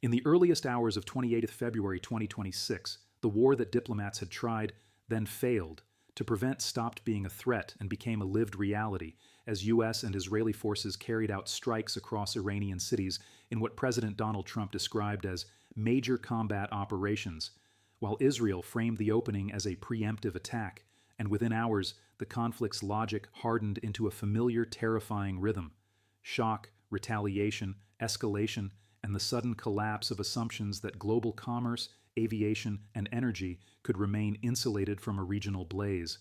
In the earliest hours of 28 February 2026, the war that diplomats had tried, then failed, to prevent stopped being a threat and became a lived reality as U.S. and Israeli forces carried out strikes across Iranian cities in what President Donald Trump described as major combat operations, while Israel framed the opening as a preemptive attack, and within hours the conflict's logic hardened into a familiar, terrifying rhythm: shock, retaliation, escalation, and the sudden collapse of assumptions that global commerce, aviation, and energy could remain insulated from a regional blaze.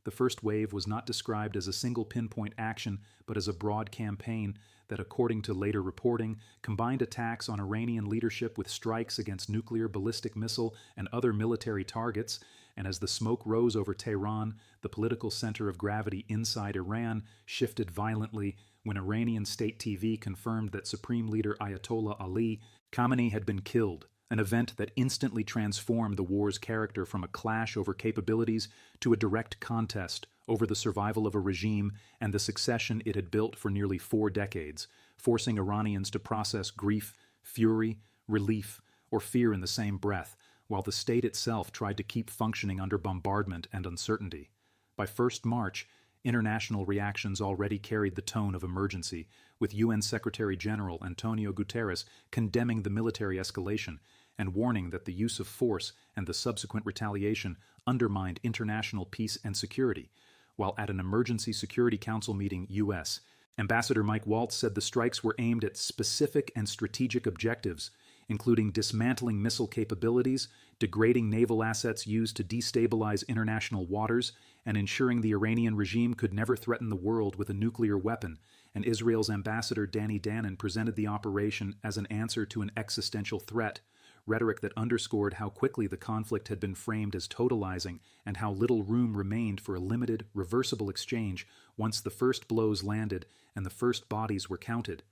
The first wave was not described as a single pinpoint action, but as a broad campaign that, according to later reporting, combined attacks on Iranian leadership with strikes against nuclear, ballistic missile, and other military targets, and as the smoke rose over Tehran, the political center of gravity inside Iran shifted violently when Iranian state TV confirmed that Supreme Leader Ayatollah Ali Khamenei had been killed, an event that instantly transformed the war's character from a clash over capabilities to a direct contest over the survival of a regime and the succession it had built for nearly 4 decades, forcing Iranians to process grief, fury, relief, or fear in the same breath, while the state itself tried to keep functioning under bombardment and uncertainty. By 1st March, international reactions already carried the tone of emergency, with UN Secretary-General Antonio Guterres condemning the military escalation and warning that the use of force and the subsequent retaliation undermined international peace and security, while at an Emergency Security Council meeting, U.S., Ambassador Mike Waltz said the strikes were aimed at specific and strategic objectives, including dismantling missile capabilities, degrading naval assets used to destabilize international waters, and ensuring the Iranian regime could never threaten the world with a nuclear weapon. And Israel's ambassador Danny Danon presented the operation as an answer to an existential threat, rhetoric that underscored how quickly the conflict had been framed as totalizing and how little room remained for a limited, reversible exchange once the first blows landed and the first bodies were counted.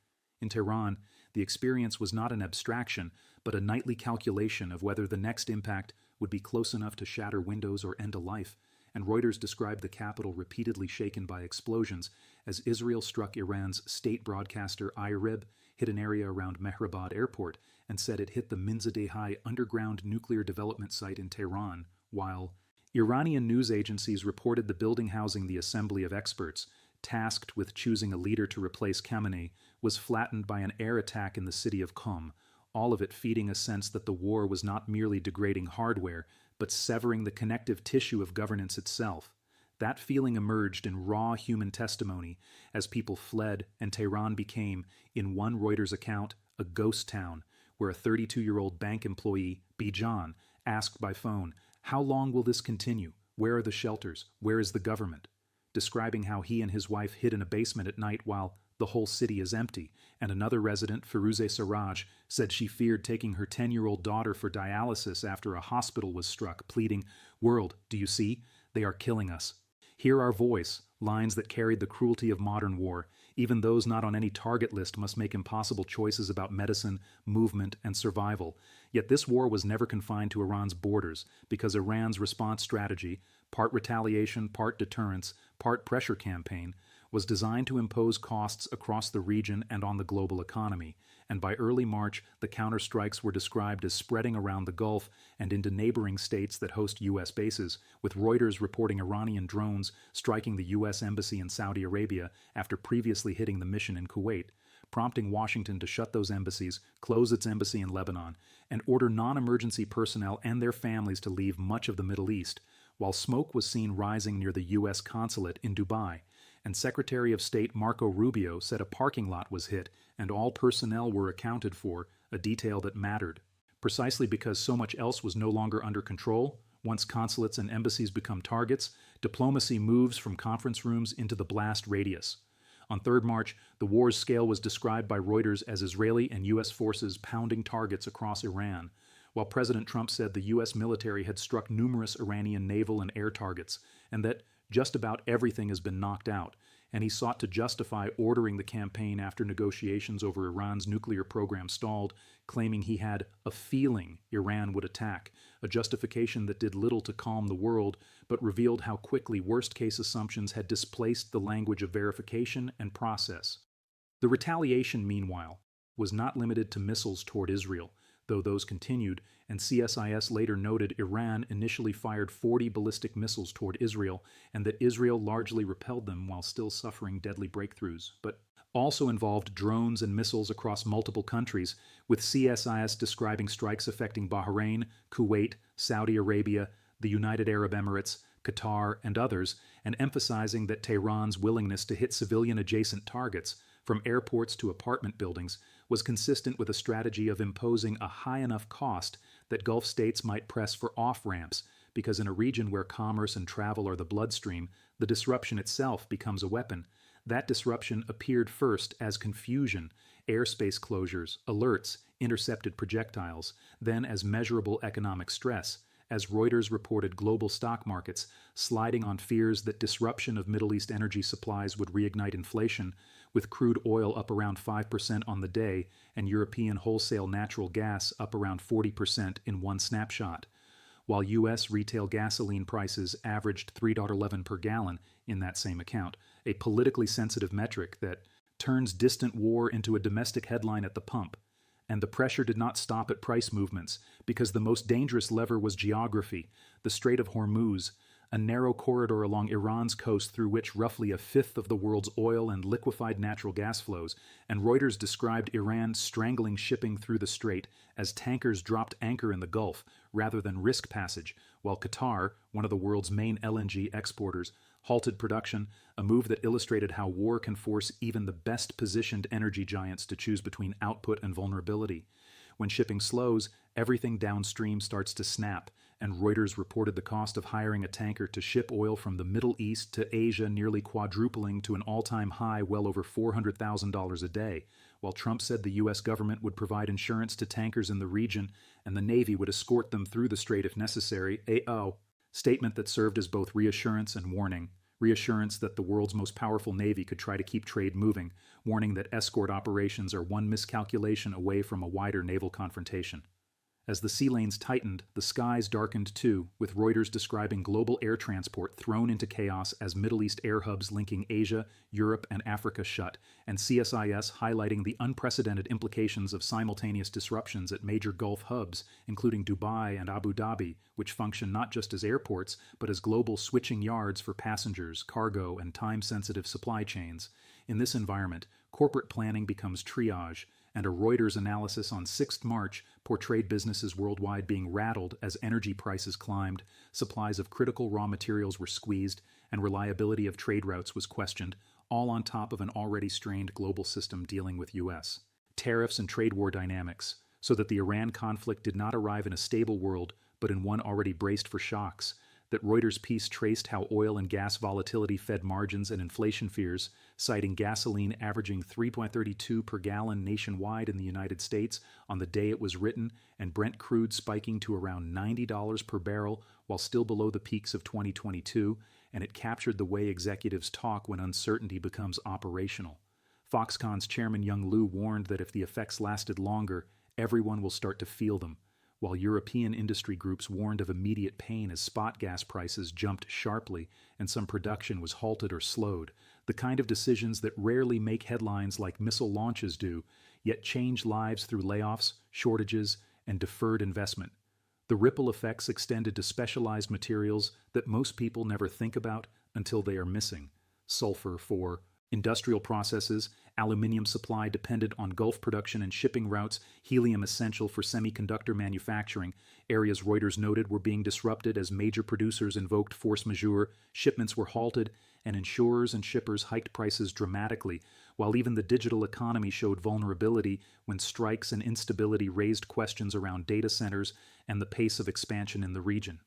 In Tehran, the experience was not an abstraction, but a nightly calculation of whether the next impact would be close enough to shatter windows or end a life, and Reuters described the capital repeatedly shaken by explosions as Israel struck Iran's state broadcaster IRIB, hit an area around Mehrabad Airport, and said it hit the Minzadeh underground nuclear development site in Tehran, while Iranian news agencies reported the building housing the Assembly of Experts, tasked with choosing a leader to replace Khamenei, was flattened by an air attack in the city of Qom, all of it feeding a sense that the war was not merely degrading hardware, but severing the connective tissue of governance itself. That feeling emerged in raw human testimony as people fled and Tehran became, in one Reuters account, a ghost town, where a 32-year-old bank employee, Bijan, asked by phone, "How long will this continue? Where are the shelters? Where is the government?" Describing how he and his wife hid in a basement at night while the whole city is empty, and another resident, Firouzeh Sarraj, said she feared taking her 10-year-old daughter for dialysis after a hospital was struck, pleading, "World, do you see? They are killing us." "Hear our voice," lines that carried the cruelty of modern war. Even those not on any target list must make impossible choices about medicine, movement, and survival. Yet this war was never confined to Iran's borders, because Iran's response strategy, part retaliation, part deterrence, part pressure campaign, was designed to impose costs across the region and on the global economy, and by early March, the counterstrikes were described as spreading around the Gulf and into neighboring states that host U.S. bases, with Reuters reporting Iranian drones striking the U.S. embassy in Saudi Arabia after previously hitting the mission in Kuwait, prompting Washington to shut those embassies, close its embassy in Lebanon, and order non-emergency personnel and their families to leave much of the Middle East, while smoke was seen rising near the U.S. consulate in Dubai, and Secretary of State Marco Rubio said a parking lot was hit and all personnel were accounted for, a detail that mattered. Precisely because so much else was no longer under control, once consulates and embassies become targets, diplomacy moves from conference rooms into the blast radius. On 3rd March, the war's scale was described by Reuters as Israeli and U.S. forces pounding targets across Iran, while President Trump said the U.S. military had struck numerous Iranian naval and air targets, and that just about everything has been knocked out, and he sought to justify ordering the campaign after negotiations over Iran's nuclear program stalled, claiming he had a feeling Iran would attack, a justification that did little to calm the world, but revealed how quickly worst-case assumptions had displaced the language of verification and process. The retaliation, meanwhile, was not limited to missiles toward Israel, though those continued, and CSIS later noted Iran initially fired 40 ballistic missiles toward Israel, and that Israel largely repelled them while still suffering deadly breakthroughs, but also involved drones and missiles across multiple countries, with CSIS describing strikes affecting Bahrain, Kuwait, Saudi Arabia, the United Arab Emirates, Qatar, and others, and emphasizing that Tehran's willingness to hit civilian-adjacent targets, from airports to apartment buildings, was consistent with a strategy of imposing a high enough cost that Gulf states might press for off-ramps, because in a region where commerce and travel are the bloodstream, the disruption itself becomes a weapon. That disruption appeared first as confusion, airspace closures, alerts, intercepted projectiles, then as measurable economic stress, as Reuters reported global stock markets sliding on fears that disruption of Middle East energy supplies would reignite inflation, with crude oil up around 5% on the day and European wholesale natural gas up around 40% in one snapshot, while U.S. retail gasoline prices averaged $3.11 per gallon in that same account, a politically sensitive metric that turns distant war into a domestic headline at the pump. And the pressure did not stop at price movements, because the most dangerous lever was geography, the Strait of Hormuz, a narrow corridor along Iran's coast through which roughly a fifth of the world's oil and liquefied natural gas flows, and Reuters described Iran strangling shipping through the strait as tankers dropped anchor in the Gulf rather than risk passage, while Qatar, one of the world's main LNG exporters, halted production, a move that illustrated how war can force even the best-positioned energy giants to choose between output and vulnerability. When shipping slows, everything downstream starts to snap, and Reuters reported the cost of hiring a tanker to ship oil from the Middle East to Asia nearly quadrupling to an all-time high well over $400,000 a day, while Trump said the U.S. government would provide insurance to tankers in the region and the Navy would escort them through the strait if necessary. Statement that served as both reassurance and warning. Reassurance that the world's most powerful Navy could try to keep trade moving, warning that escort operations are one miscalculation away from a wider naval confrontation. As the sea lanes tightened, the skies darkened too, with Reuters describing global air transport thrown into chaos as Middle East air hubs linking Asia, Europe, and Africa shut, and CSIS highlighting the unprecedented implications of simultaneous disruptions at major Gulf hubs, including Dubai and Abu Dhabi, which function not just as airports, but as global switching yards for passengers, cargo, and time-sensitive supply chains. In this environment, corporate planning becomes triage, and a Reuters analysis on 6 March portrayed businesses worldwide being rattled as energy prices climbed, supplies of critical raw materials were squeezed, and reliability of trade routes was questioned, all on top of an already strained global system dealing with U.S. tariffs and trade war dynamics, so that the Iran conflict did not arrive in a stable world, but in one already braced for shocks. That Reuters piece traced how oil and gas volatility fed margins and inflation fears, citing gasoline averaging $3.32 per gallon nationwide in the United States on the day it was written, and Brent crude spiking to around $90 per barrel while still below the peaks of 2022, and it captured the way executives talk when uncertainty becomes operational. Foxconn's chairman Young Liu warned that if the effects lasted longer, everyone will start to feel them, while European industry groups warned of immediate pain as spot gas prices jumped sharply and some production was halted or slowed, the kind of decisions that rarely make headlines like missile launches do, yet change lives through layoffs, shortages, and deferred investment. The ripple effects extended to specialized materials that most people never think about until they are missing. Sulfur for industrial processes, aluminium supply dependent on Gulf production and shipping routes, helium essential for semiconductor manufacturing. Areas Reuters noted were being disrupted as major producers invoked force majeure, shipments were halted, and insurers and shippers hiked prices dramatically, while even the digital economy showed vulnerability when strikes and instability raised questions around data centers and the pace of expansion in the region.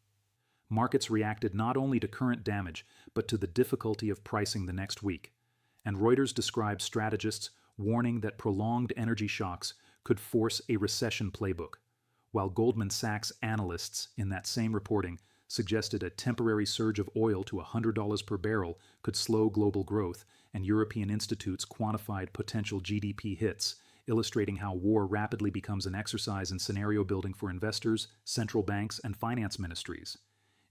Markets reacted not only to current damage, but to the difficulty of pricing the next week. And Reuters described strategists warning that prolonged energy shocks could force a recession playbook, while Goldman Sachs analysts in that same reporting suggested a temporary surge of oil to $100 per barrel could slow global growth, and European institutes quantified potential GDP hits, illustrating how war rapidly becomes an exercise in scenario building for investors, central banks, and finance ministries.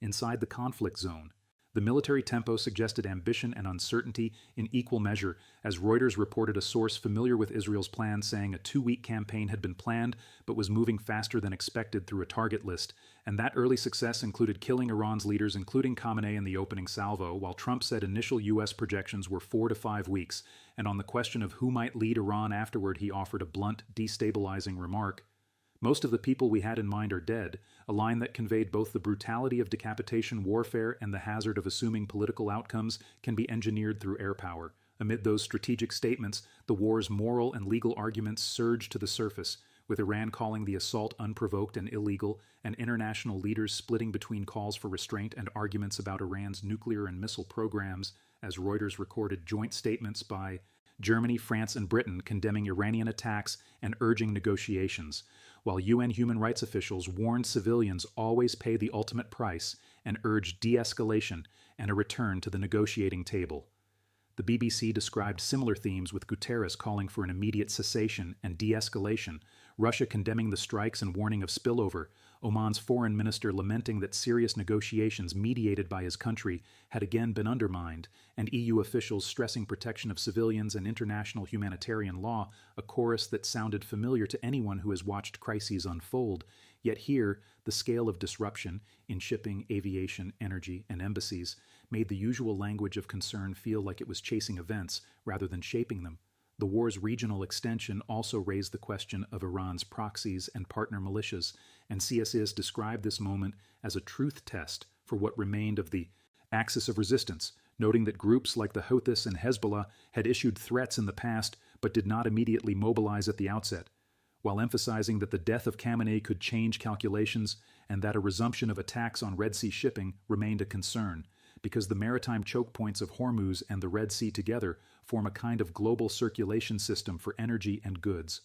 Inside the conflict zone, The military tempo suggested ambition and uncertainty in equal measure, as Reuters reported a source familiar with Israel's plan saying a 2-week campaign had been planned but was moving faster than expected through a target list, and that early success included killing Iran's leaders, including Khamenei, in the opening salvo, while Trump said initial U.S. projections were 4 to 5 weeks, and on the question of who might lead Iran afterward, he offered a blunt, destabilizing remark. Most of the people we had in mind are dead, a line that conveyed both the brutality of decapitation warfare and the hazard of assuming political outcomes can be engineered through air power. Amid those strategic statements, the war's moral and legal arguments surged to the surface, with Iran calling the assault unprovoked and illegal, and international leaders splitting between calls for restraint and arguments about Iran's nuclear and missile programs, as Reuters recorded joint statements by Germany, France, and Britain condemning Iranian attacks and urging negotiations, while UN human rights officials warned civilians always pay the ultimate price and urged de-escalation and a return to the negotiating table. The BBC described similar themes, with Guterres calling for an immediate cessation and de-escalation, Russia condemning the strikes and warning of spillover, Oman's foreign minister lamenting that serious negotiations mediated by his country had again been undermined, and EU officials stressing protection of civilians and international humanitarian law, a chorus that sounded familiar to anyone who has watched crises unfold. Yet here, the scale of disruption in shipping, aviation, energy, and embassies made the usual language of concern feel like it was chasing events rather than shaping them. The war's regional extension also raised the question of Iran's proxies and partner militias, and CSIS described this moment as a truth test for what remained of the axis of resistance, noting that groups like the Houthis and Hezbollah had issued threats in the past but did not immediately mobilize at the outset, while emphasizing that the death of Khamenei could change calculations and that a resumption of attacks on Red Sea shipping remained a concern, because the maritime choke points of Hormuz and the Red Sea together form a kind of global circulation system for energy and goods.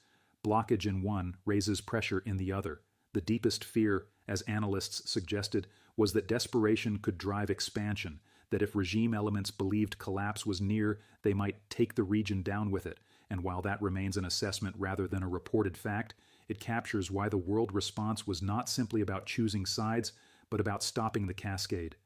Blockage in one raises pressure in the other. The deepest fear, as analysts suggested, was that desperation could drive expansion, that if regime elements believed collapse was near, they might take the region down with it. And while that remains an assessment rather than a reported fact, it captures why the world response was not simply about choosing sides, but about stopping the cascade.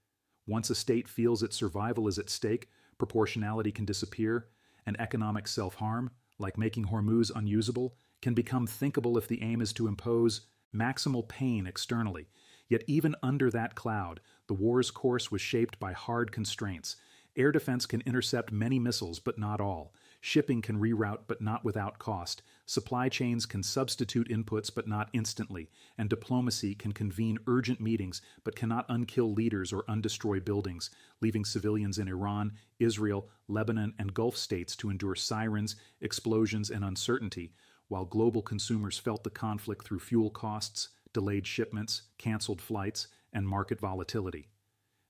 Once a state feels its survival is at stake, proportionality can disappear, and economic self-harm, like making Hormuz unusable, can become thinkable if the aim is to impose maximal pain externally. Yet even under that cloud, the war's course was shaped by hard constraints. Air defense can intercept many missiles, but not all. Shipping can reroute, but not without cost. Supply chains can substitute inputs, but not instantly. And diplomacy can convene urgent meetings, but cannot unkill leaders or undestroy buildings, leaving civilians in Iran, Israel, Lebanon, and Gulf states to endure sirens, explosions, and uncertainty, while global consumers felt the conflict through fuel costs, delayed shipments, canceled flights, and market volatility.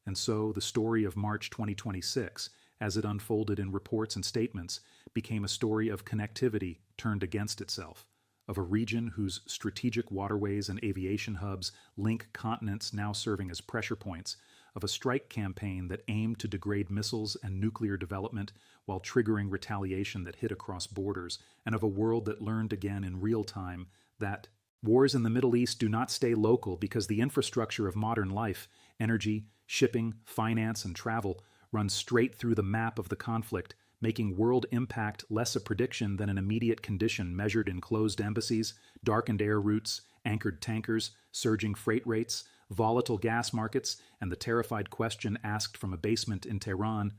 And so the story of March 2026, as it unfolded in reports and statements, became a story of connectivity turned against itself, of a region whose strategic waterways and aviation hubs link continents now serving as pressure points, of a strike campaign that aimed to degrade missiles and nuclear development while triggering retaliation that hit across borders, and of a world that learned again in real time that wars in the Middle East do not stay local because the infrastructure of modern life, energy, shipping, finance, and travel, runs straight through the map of the conflict, making world impact less a prediction than an immediate condition measured in closed embassies, darkened air routes, anchored tankers, surging freight rates, volatile gas markets, and the terrified question asked from a basement in Tehran: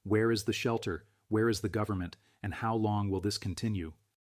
where is the shelter, where is the government, and how long will this continue?